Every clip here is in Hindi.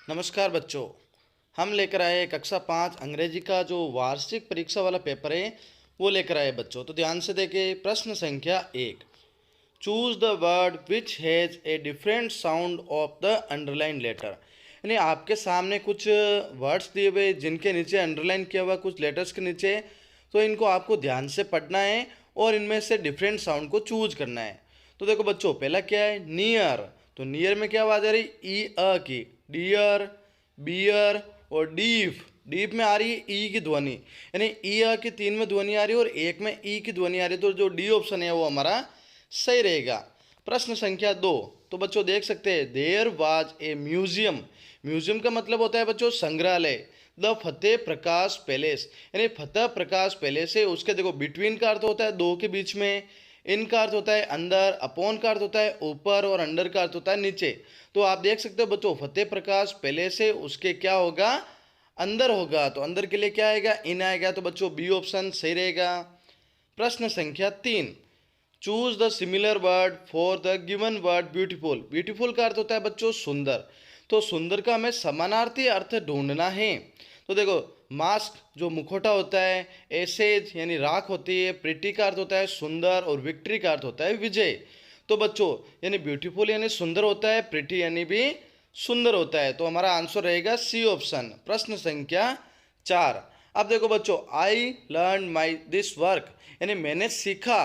नमस्कार बच्चों। हम लेकर आए कक्षा 5 अंग्रेजी का जो वार्षिक परीक्षा वाला पेपर है वो लेकर आए बच्चों। तो ध्यान से देखें। प्रश्न संख्या 1, choose the word which has a different sound of the underline letter. यानी आपके सामने कुछ वर्ड्स दिए हुए जिनके नीचे अंडरलाइन किया हुआ कुछ लेटर्स के नीचे, तो इनको आपको ध्यान से पढ़ना है और इनमें से डिफरेंट साउंड को चूज करना है। तो देखो बच्चों, पहला क्या है, नियर। तो नियर में क्या आवाज़ आ रही, ई अ की, डियर, बियर और डीफ। डीप में आ रही है ई की ध्वनि, यानी ई अ की 3 में ध्वनि आ रही है और एक में ई की ध्वनि आ रही है। तो जो डी ऑप्शन है वो हमारा सही रहेगा। प्रश्न संख्या 2, तो बच्चों देख सकते हैं, there was a museum. Museum का मतलब होता है बच्चों संग्रहालय। द फतेह प्रकाश पैलेस, यानी फतेह प्रकाश पैलेस है, उसके देखो बिटवीन का अर्थ होता है दो के बीच में, इन का अर्थ होता है अंदर, अपॉन का अर्थ होता है ऊपर और अंडर का अर्थ होता है नीचे। तो आप देख सकते हो बच्चों, फतेह प्रकाश पैलेस है, उसके क्या होगा, अंदर होगा। तो अंदर के लिए क्या आएगा, इन आएगा। तो बच्चों बी ऑप्शन सही रहेगा। प्रश्न संख्या 3, choose the similar word for the given word beautiful. Beautiful का अर्थ होता है बच्चों सुंदर। तो सुंदर का हमें समानार्थी अर्थ ढूंढना है। तो देखो, मास्क जो मुखौटा होता है, एसेज यानी राख होती है, प्रिटी का अर्थ होता है सुंदर और विक्ट्री का अर्थ होता है विजय। तो बच्चों यानी ब्यूटीफुल यानी सुंदर होता है, प्रिटी यानी भी सुंदर होता है। तो हमारा आंसर रहेगा सी ऑप्शन। प्रश्न संख्या 4, अब देखो बच्चों, I learn my this work, यानी मैंने सीखा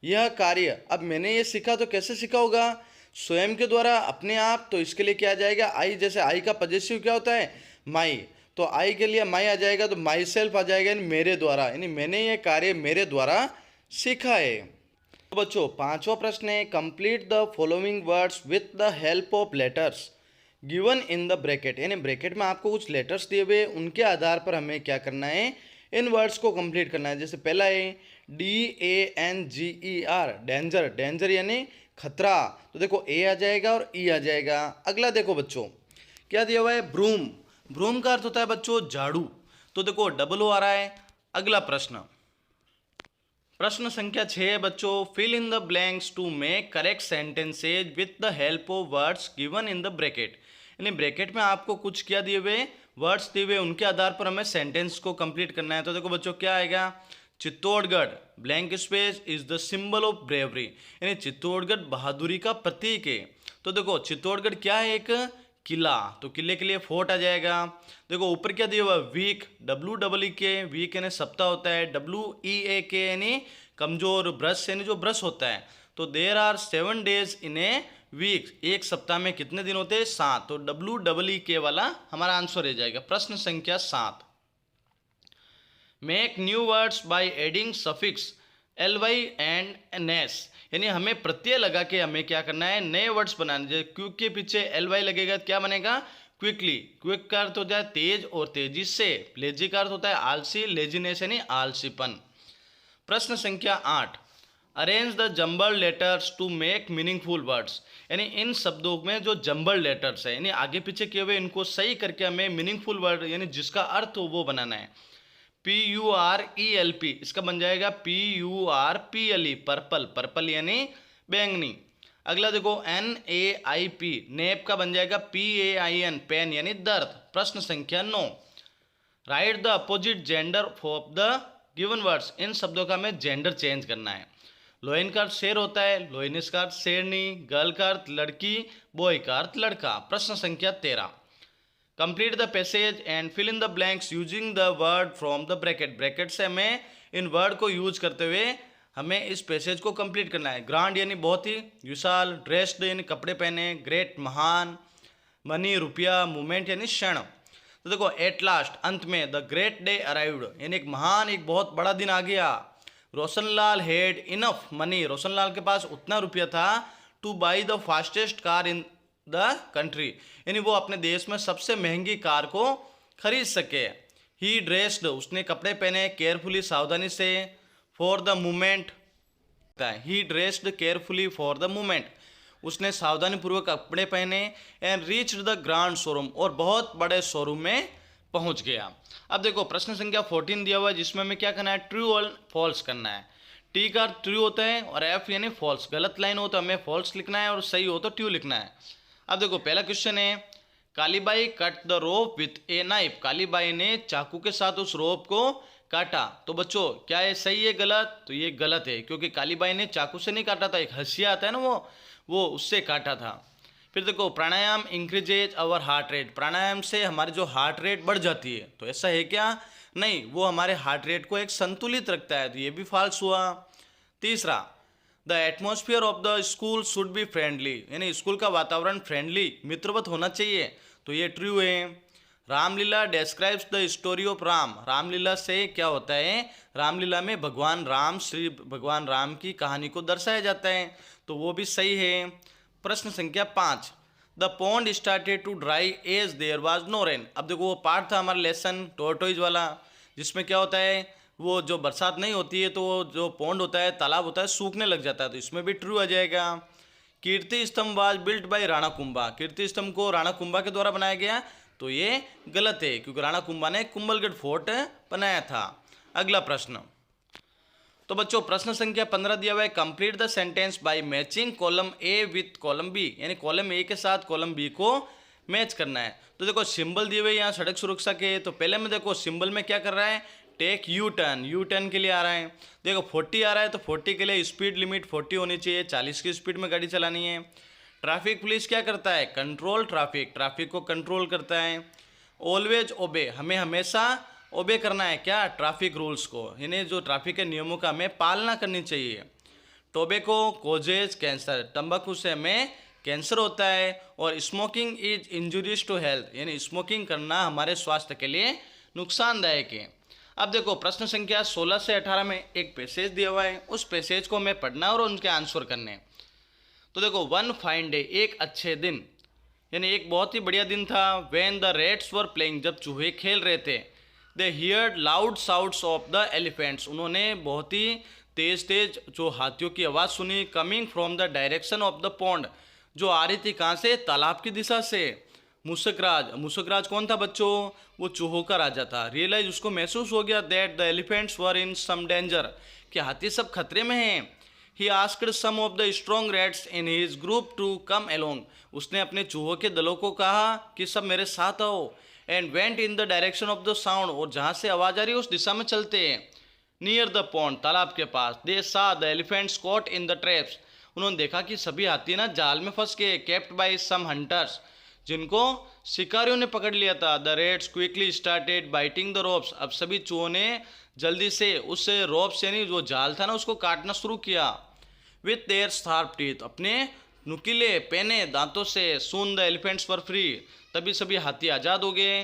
यह कार्य। अब मैंने ये सीखा तो कैसे सीखा होगा, स्वयं के द्वारा, अपने आप। तो इसके लिए क्या आ जाएगा, आई। जैसे आई का पजेसिव क्या होता है, माई। तो आई के लिए माई आ जाएगा, तो माई सेल्फ आ जाएगा, यानी मेरे द्वारा, यानी मैंने ये कार्य मेरे द्वारा सीखा है। तो बच्चों पांचवा प्रश्न है, complete the following words with the help of letters given in the bracket. यानी ब्रैकेट में आपको कुछ लेटर्स दिए हुए, उनके आधार पर हमें क्या करना है, इन वर्ड्स को कंप्लीट करना है। जैसे पहला है DANGER, डेंजर। डेंजर यानी खतरा। तो देखो ए आ जाएगा और ई आ जाएगा। अगला देखो बच्चों, क्या दिया हुआ है, ब्रूम। ब्रूम का अर्थ होता है बच्चों झाड़ू। तो देखो डबल ओ आ रहा है। अगला प्रश्न, प्रश्न संख्या 6 है बच्चों, fill in the blanks to make correct sentences with the help of words given in the bracket. यानी ब्रैकेट में आपको कुछ क्या दिए हुए, वर्ड्स दिए हुए, उनके आधार पर हमें सेंटेंस को कंप्लीट करना है। तो देखो बच्चों क्या आएगा, Chittorgarh blank space is the symbol of bravery, यानी चित्तौड़गढ़ बहादुरी का प्रतीक है। तो देखो चित्तौड़गढ़ क्या है, एक किला। तो किले के लिए फोर्ट आ जाएगा। देखो ऊपर क्या दिया हुआ, वीक, WEEK, वीक यानी सप्ताह होता है, WEAK यानी कमजोर, ब्रश यानी जो ब्रश होता है। तो there are 7 days in a week, एक सप्ताह में कितने दिन होते हैं, 7। तो WEEK वाला हमारा आंसर रह जाएगा। प्रश्न संख्या 7, make new words by adding suffix ly and ness, यानी हमें प्रत्यय लगा के हमें क्या करना है, नए वर्ड्स बनाने। जैसे क्विक के पीछे ly लगेगा तो क्या बनेगा, क्विकली। क्विक का अर्थ होता है तेज और तेजी से। लेजी का अर्थ होता है आलसी, लेजीनेस यानी आलसीपन। प्रश्न संख्या 8, arrange the jumble letters to make meaningful words, यानी इन शब्दों में जो जम्बल लेटर्स है, यानी आगे पीछे किए हुए, इनको सही करके हमें मीनिंगफुल वर्ड यानी जिसका अर्थ हो वो बनाना है। PURELP, इसका बन जाएगा PURPLE, पर्पल। पर्पल यानी बैंगनी। अगला देखो NAIP, नेप का बन जाएगा PAIN, पेन यानी दर्द। प्रश्न संख्या 9, write the opposite gender of the given words, इन शब्दों का हमें जेंडर चेंज करना है। लोइन का अर्थ शेर होता है, लोइनिस का अर्थ शेरनी, गर्ल का अर्थ लड़की, बॉय का अर्थ लड़का। प्रश्न संख्या 13, complete the passage and fill in the blanks using the word from the bracket. Bracket से हमें इन वर्ड को यूज करते हुए हमें इस पैसेज को कंप्लीट करना है। ग्रांड यानी बहुत ही, विशाल, ड्रेस्ड यानी कपड़े पहने, ग्रेट महान, मनी रुपया, मूवमेंट यानी क्षण। तो देखो एट लास्ट अंत में, द ग्रेट डे अराइव्ड, यानी एक महान, एक बहुत बड़ा दिन आ गया। Roshanlal had enough money, Roshanlal के पास उतना रुपया था, two by the fastest car in the country, यानी वो अपने देश में सबसे महंगी कार को खरीद सके। ही ड्रेस्ड, उसने कपड़े पहने, केयरफुली सावधानी से, for the movement, he dressed carefully for the movement, उसने सावधानी पूर्वक कपड़े पहने। And reached the grand showroom, और बहुत बड़े शोरूम में पहुंच गया। अब देखो प्रश्न संख्या 14 दिया हुआ है, जिसमें हमें क्या करना है, ट्रू और फॉल्स करना है। टी का ट्रू होता है और एफ यानी फॉल्स। गलत लाइन हो तो हमें फॉल्स लिखना है और सही हो तो ट्रू लिखना है। अब देखो पहला क्वेश्चन है, Kalibai cut the rope with a knife, Kalibai ने चाकू के साथ उस रोप को काटा। तो बच्चों क्या ये सही है गलत? तो ये गलत है, क्योंकि कालीबाई ने चाकू से नहीं काटा था, एक हंसिया आता है ना वो उससे काटा था। फिर देखो प्राणायाम इंक्रीजेज अवर हार्ट रेट, प्राणायाम से हमारी जो हार्ट रेट बढ़ जाती है, तो ऐसा है क्या? नहीं, वो हमारे हार्ट रेट को एक संतुलित रखता है, तो ये भी फॉल्स हुआ। तीसरा, the atmosphere of the school should be friendly, यानी स्कूल का वातावरण फ्रेंडली मित्रवत होना चाहिए, तो ये ट्रू है। Ramlila describes the story of Ram, Ramlila से क्या होता है? रामलीला में भगवान राम, श्री भगवान राम की कहानी को दर्शाया जाता है, तो वो भी सही है। प्रश्न संख्या 5, the pond started to dry as there was no rain. अब देखो वो पार्ट था हमारा लेसन टोरटोइज वाला, जिसमें क्या होता है, वो जो बरसात नहीं होती है तो वो जो पॉन्ड होता है, तालाब होता है, सूखने लग जाता है, तो इसमें भी ट्रू आ जाएगा। Kirti Stambh was built by Rana Kumbha, Kirti Stambh को राणा कुंभा के द्वारा बनाया गया, तो ये गलत है, क्योंकि राणा कुंभा ने कुंभलगढ़ फोर्ट बनाया था। अगला प्रश्न, तो बच्चों प्रश्न संख्या 15 दिया हुआ है, complete the sentence by matching column A with column B, यानी कॉलम ए के साथ कॉलम बी को मैच करना है। तो देखो सिंबल दिए हुए यहाँ सड़क सुरक्षा के, तो पहले में देखो सिंबल में क्या कर रहा है, take U turn, U turn के लिए आ रहा है। देखो 40 आ रहा है, तो 40 के लिए स्पीड लिमिट 40 होनी चाहिए, 40 की स्पीड में गाड़ी चलानी है। ट्रैफिक पुलिस क्या करता है, कंट्रोल ट्रैफिक, ट्रैफिक को कंट्रोल करता है। ऑलवेज ओबे, हमें हमेशा ओबे करना है क्या, ट्रैफिक रूल्स को, यानी जो ट्रैफिक के नियमों का हमें पालना करनी चाहिए। टोबैको कोजेज कैंसर, तंबाकू से हमें कैंसर होता है। और smoking is injurious to health, यानी स्मोकिंग करना हमारे स्वास्थ्य के लिए नुकसानदायक है। अब देखो प्रश्न संख्या 16 से 18 में एक पैसेज दिया हुआ है, उस पैसेज को हमें पढ़ना और उनके आंसर करने। तो देखो वन फाइन डे, एक अच्छे दिन, यानी एक बहुत ही बढ़िया दिन था। When the rats were playing, जब चूहे खेल रहे थे। They heard loud sounds of the elephants, उन्होंने बहुत ही तेज तेज जो हाथियों की आवाज़ सुनी। Coming from the direction of the pond, जो आ रही थी कहाँ से, तालाब की दिशा से। मुसकराज, मुसकराज कौन था बच्चों, वो चूहों का राजा था। रियलाइज, उसको महसूस हो गया that the elephants were in some danger, कि हाथी सब खतरे में हैं। He asked some of the strong rats in his group to come along, उसने अपने चूहों के दलों को कहा कि सब मेरे साथ आओ। And went in the direction of the sound, और जहाँ से आवाज़ आ रही है उस दिशा में चलते हैं। नियर द पॉन्ड, तालाब के पास। दे सा the elephants caught in the traps, उन्होंने देखा कि सभी हाथी ना जाल में फंस गए। केप्ट बाय सम हंटर्स, जिनको शिकारियों ने पकड़ लिया था। The rates quickly started biting the ropes, अब सभी चूहों ने जल्दी से उस रोप्स यानी जो जाल था ना उसको काटना शुरू किया। विथ देयर शार्प टीथ, अपने नुकीले पेने दांतों से। Soon the elephants were free, तभी सभी हाथी आज़ाद हो गए।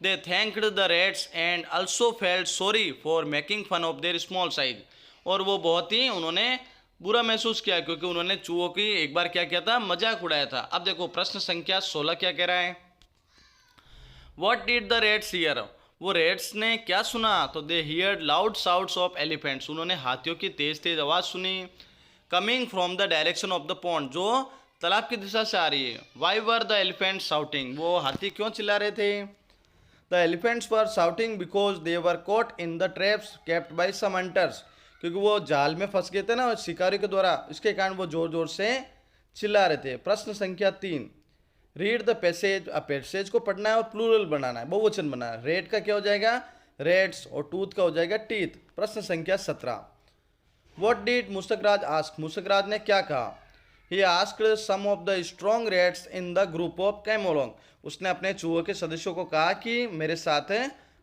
They thanked the rats and also felt sorry for making fun of their small size, और वो बहुत ही उन्होंने बुरा महसूस किया क्योंकि उन्होंने चूहों की एक बार क्या किया था, मजाक उड़ाया था। अब देखो प्रश्न संख्या 16 क्या कह रहा है, what did the rats hear, वो रेट्स ने क्या सुना, तो they heard loud sounds of elephants, उन्होंने हाथियों की तेज तेज आवाज़ सुनी। Coming from the direction of the pond, जो तालाब की दिशा से आ रही है। Why were the elephants shouting, वो हाथी क्यों चिल्ला रहे थे। The elephants were shouting because they were caught in the traps kept by some hunters, क्योंकि वो जाल में फंस गए थे ना शिकारी के द्वारा, इसके कारण वो जोर जोर से चिल्ला रहे थे। प्रश्न संख्या 3, रीड द पैसेज, अब पैसेज को पढ़ना है और प्लूरल बनाना है, बहुवचन बनाना है। रेड का क्या हो जाएगा, रेड्स, और टूथ का हो जाएगा टीथ। प्रश्न संख्या 17, what did Muskraj ask, Muskraj ने क्या कहा। He asked some of the strong rats in the group of came along, उसने अपने चूहों के सदस्यों को कहा कि मेरे साथ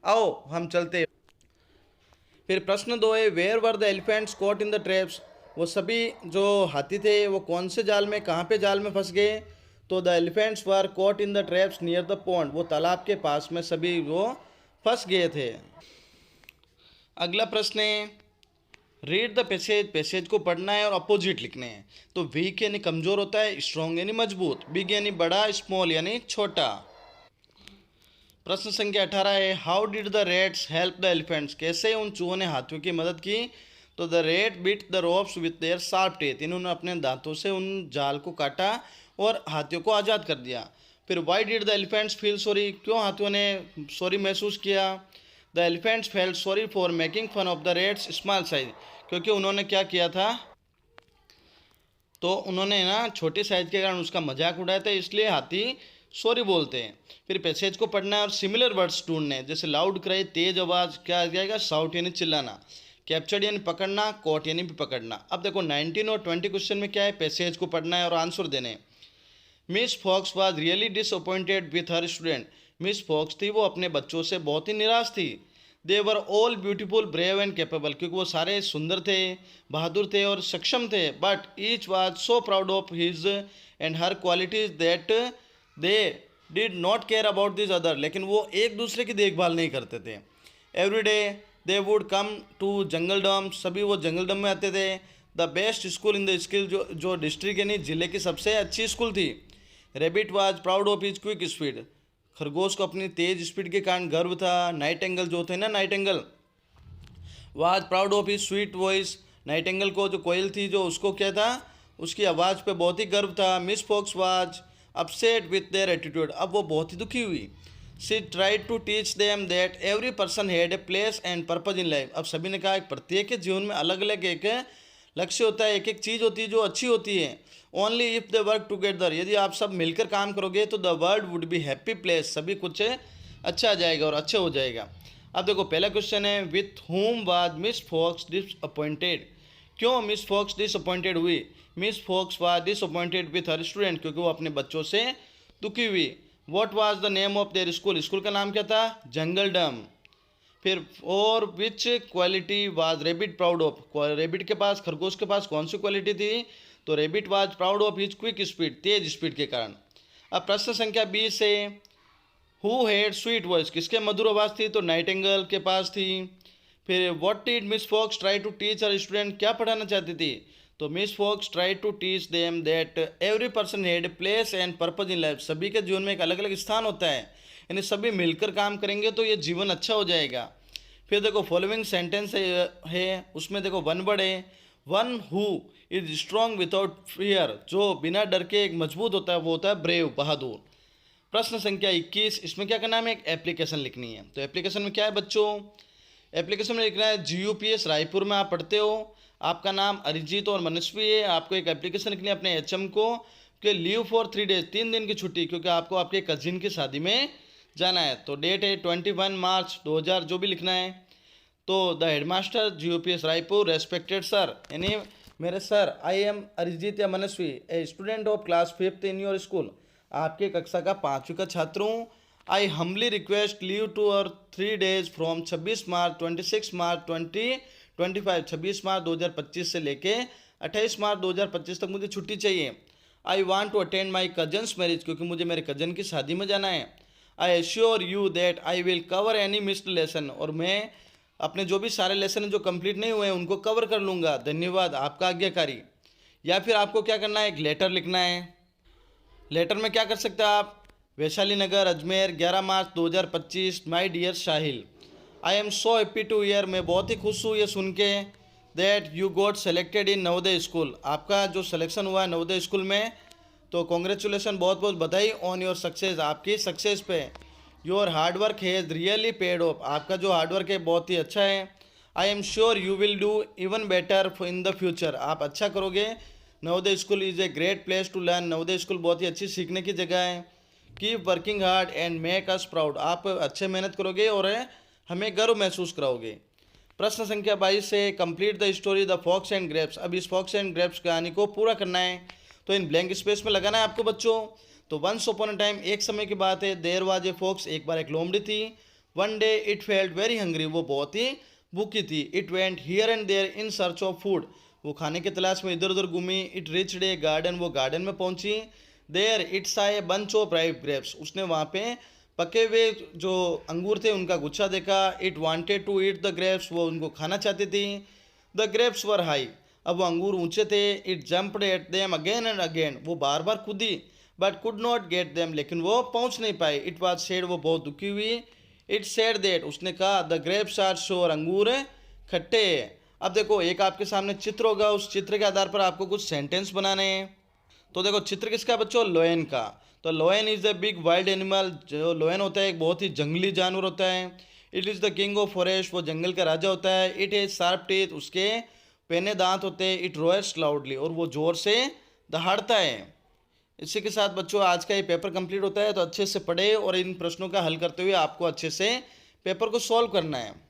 आओ हम चलते। फिर प्रश्न 2 है, where were the elephants caught in the traps, वो सभी जो हाथी थे वो कौन से जाल में, कहाँ पे जाल में फंस गए, तो the elephants were caught in the traps near the pond, वो तालाब के पास में सभी वो फंस गए थे। अगला प्रश्न है, रीड द पैसेज, पैसेज को पढ़ना है और अपोजिट लिखने हैं। तो वीक यानी कमज़ोर होता है, स्ट्रॉन्ग यानी मजबूत, बिग यानी बड़ा, स्मॉल यानी छोटा। प्रश्न संख्या 18 है, how did the rates help the elephants, कैसे उन चूहों ने हाथियों की मदद की। तो the rate bit the ropes with their sharp teeth, इन्होंने अपने दांतों से उन जाल को काटा और हाथियों को आज़ाद कर दिया। फिर why did the elephants feel sorry, क्यों हाथियों ने सॉरी महसूस किया। The elephants felt sorry for making fun of the rats small size, क्योंकि उन्होंने क्या किया था, तो उन्होंने ना छोटी साइज के कारण उसका मजाक उड़ाया था, इसलिए हाथी सॉरी बोलते हैं। फिर पैसेज को पढ़ना है और सिमिलर वर्ड्स ढूंढने हैं, जैसे लाउड क्राई तेज आवाज़, क्या आ जाएगा, शाउट यानी चिल्लाना, कैप्चर्ड यानी पकड़ना, कॉट यानी भी पकड़ना। अब देखो 19 और 20 क्वेश्चन में क्या है, पैसेज को पढ़ना है और आंसर देने हैं। Miss Fox was really disappointed with her student. Miss Fox थी वो अपने बच्चों से बहुत ही निराश थी। They were all beautiful brave and capable, क्योंकि वो सारे सुंदर थे, बहादुर थे और सक्षम थे। But each was so proud of his and her qualities that they did not care about this other, लेकिन वो एक दूसरे की देखभाल नहीं करते थे। Every day they would come to Jungledom, सभी वो जंगल डम में आते थे। The best school in the skill, जो डिस्ट्रिक्ट यानी जिले की सबसे अच्छी स्कूल थी। Rabbit was proud of his quick speed, खरगोश को अपनी तेज स्पीड के कारण गर्व था। नाइट एंगल जो थे ना, night angle was proud of his sweet voice, night angle को जो कोयल थी जो उसको क्या था, उसकी आवाज़ पे बहुत ही गर्व था। Miss Fox was upset with their attitude, अब वो बहुत ही दुखी हुई। She tried to teach them that every person had a place and purpose in life, अब सभी ने कहा कि प्रत्येक के जीवन में अलग अलग एक लक्ष्य होता है, एक एक चीज़ होती है जो अच्छी होती है। Only if they work together, यदि आप सब मिलकर काम करोगे तो the world would be happy place, सभी कुछ अच्छा आ जाएगा और अच्छा हो जाएगा। अब देखो पहला क्वेश्चन है, with whom was Miss Fox disappointed, क्यों मिस फॉक्स डिसअपॉइंटेड हुई। Miss Fox was disappointed with her student, क्योंकि वो अपने बच्चों से दुखी हुई। What was the name of their school, school का नाम क्या था, जंगल डम। फिर और which quality was rabbit proud of, rabbit के पास, खरगोश के पास कौन सी क्वालिटी थी, तो rebate was proud of his quick speed, Tej speed के कारण। अब प्रश्न संख्या 20 से, हु हैड स्वीट वॉइस, किसके मधुर आवाज़ थी, तो नाइटिंगेल के पास थी। फिर what did Miss Fox try to teach her student, क्या पढ़ाना चाहती थी, तो Miss Fox try to teach them that every person had a place and purpose in life, सभी के जीवन में एक अलग अलग स्थान होता है, यानी सभी मिलकर काम करेंगे तो ये जीवन अच्छा हो जाएगा। फिर देखो फॉलोइंग सेंटेंस है उसमें देखो वन वर्ड है, one who is strong without fear, जो बिना डर के एक मजबूत होता है वो होता है ब्रेव, बहादुर। प्रश्न संख्या 21, इसमें क्या करना है, हमें एक एप्लीकेशन लिखनी है। तो एप्लीकेशन में क्या है बच्चों, एप्लीकेशन में लिखना है GUPS रायपुर में आप पढ़ते हो, आपका नाम अरिजीत और मनस्वी है, आपको एक एप्लीकेशन लिखनी है अपने HM को कि लीव फॉर 3 डेज, 3 दिन की छुट्टी, क्योंकि आपको आपके कजिन की शादी में जाना है। तो डेट है 21 मार्च 2000, जो भी लिखना है। तो the headmaster GUPS Raipur, respected sir, यानी मेरे सर, आई एम अरिजीत या Manasvi, a student of class 5th in your school, आपके कक्षा का 5वीं का छात्र हूँ। I humbly request leave two और 3 डेज फ्रॉम 26 मार्च 26 मार्च 2025, 26 मार्च 2025 से लेके 28 मार्च 2025 तक मुझे छुट्टी चाहिए। I want to attend my cousin's marriage, क्योंकि मुझे मेरे कजन की शादी में जाना है। I assure you that I will cover any missed lesson, और मैं अपने जो भी सारे लेसन जो कंप्लीट नहीं हुए हैं उनको कवर कर लूँगा, धन्यवाद, आपका आज्ञाकारी। या फिर आपको क्या करना है, एक लेटर लिखना है। लेटर में क्या कर सकते हैं आप, Vaishali Nagar Ajmer 11 March 2025, my dear Sahil, I am so happy to hear, मैं बहुत ही खुश हूँ ये सुन के, that you got selected in Navodaya school, आपका जो सिलेक्शन हुआ है नवोदय स्कूल में, तो कॉन्ग्रेचुलेसन, बहुत बहुत बधाई ऑन योर सक्सेस, आपकी सक्सेस पे। Your hard work has really paid off, आपका जो हार्डवर्क है बहुत ही अच्छा है। I am sure you will do even better in the future, आप अच्छा करोगे। Navodaya school is a great place to learn, Navodaya school बहुत ही अच्छी सीखने की जगह है। Keep working hard and make us proud, आप अच्छे मेहनत करोगे और हमें गर्व महसूस कराओगे। प्रश्न संख्या 22 से, complete the story the fox and grapes, अब इस फॉक्स एंड ग्रेप्स कहानी को पूरा करना है, तो इन ब्लैंक स्पेस में लगाना है आपको बच्चों। तो वंस अपॉन अ टाइम, एक समय की बात है, देयर वाज ए फॉक्स, एक बार एक लोमड़ी थी। One day it felt very hungry, वो बहुत ही भूखी थी। It went here and there in search of food, वो खाने की तलाश में इधर उधर घूमी। इट रिच्ड ए गार्डन, वो गार्डन में पहुंची। There it saw a bunch of ripe grapes, उसने वहाँ पे पके हुए जो अंगूर थे उनका गुच्छा देखा। It wanted to eat the grapes, वो उनको खाना चाहती थी। द ग्रेप्स वर हाई, अब वो अंगूर ऊंचे थे। It jumped at them again and again, वो बार बार कूदी, but could not get them, लेकिन वो पहुंच नहीं पाई। इट वाज सैड, वो बहुत दुखी हुई। इट सेड दैट, उसने कहा, द ग्रेप्स आर सोर, अंगूर खट्टे। अब देखो एक आपके सामने चित्र होगा, उस चित्र के आधार पर आपको कुछ सेंटेंस बनाने हैं। तो देखो चित्र किसका है बच्चों, लोयन का। तो लोयन is the big wild animal, जो लोयन होता है एक बहुत ही जंगली जानवर होता है। It is the king of forest, वो जंगल का राजा होता है। इट हैज शार्प टीथ, उसके पेने दांत होते हैं। इट रोयर्स लाउडली, और वो जोर से दहाड़ता है। इसी के साथ बच्चों आज का ये पेपर कंप्लीट होता है, तो अच्छे से पढ़े और इन प्रश्नों का हल करते हुए आपको अच्छे से पेपर को सॉल्व करना है।